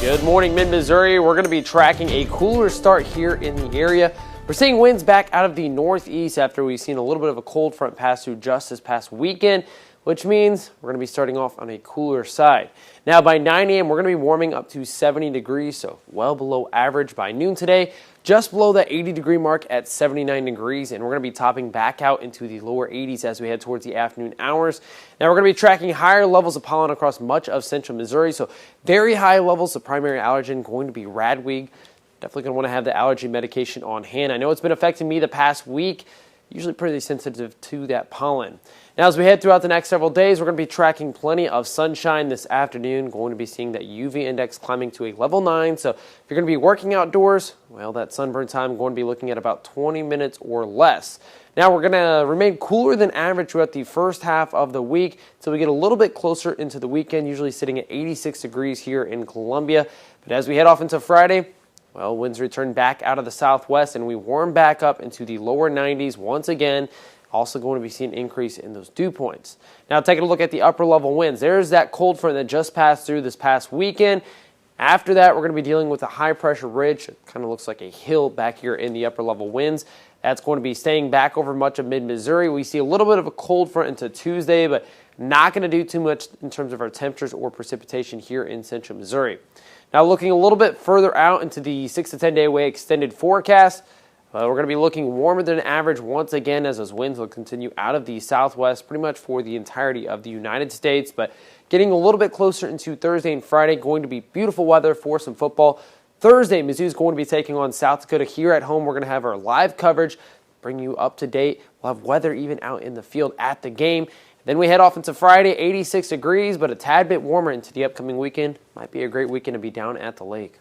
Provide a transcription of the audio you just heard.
Good morning, mid-Missouri. We're going to be tracking a cooler start here in the area. We're seeing winds back out of the northeast after we've seen a little bit of a cold front pass through just this past weekend, which means we're going to be starting off on a cooler side. Now by 9 a.m. we're going to be warming up to 70 degrees, so well below average by noon today, just below that 80-degree mark at 79 degrees, and we're going to be topping back out into the lower 80s as we head towards the afternoon hours. Now we're going to be tracking higher levels of pollen across much of central Missouri, so very high levels of primary allergen going to be radwig. Definitely going to want to have the allergy medication on hand. I know it's been affecting me the past week. Usually pretty sensitive to that pollen. Now as we head throughout the next several days, we're going to be tracking plenty of sunshine this afternoon. Going to be seeing that UV index climbing to a level 9. So if you're going to be working outdoors, well, that sunburn time going to be looking at about 20 minutes or less. Now we're going to remain cooler than average throughout the first half of the week until we get a little bit closer into the weekend, usually sitting at 86 degrees here in Columbia. But as we head off into Friday, well, winds return back out of the southwest and we warm back up into the lower 90s once again. Also going to be seeing an increase in those dew points. Now taking a look at the upper level winds. There's that cold front that just passed through this past weekend. After that, we're going to be dealing with a high pressure ridge. It kind of looks like a hill back here in the upper level winds. That's going to be staying back over much of mid-Missouri. We see a little bit of a cold front into Tuesday, but not going to do too much in terms of our temperatures or precipitation here in central Missouri. Now looking a little bit further out into the 6 to 10 day away extended forecast, we're going to be looking warmer than average once again as those winds will continue out of the southwest pretty much for the entirety of the United States. But getting a little bit closer into Thursday and Friday, going to be beautiful weather for some football. Thursday, Mizzou's going to be taking on South Dakota here at home. We're going to have our live coverage, bring you up to date. We'll have weather even out in the field at the game. Then we head off into Friday, 86 degrees, but a tad bit warmer into the upcoming weekend. Might be a great weekend to be down at the lake.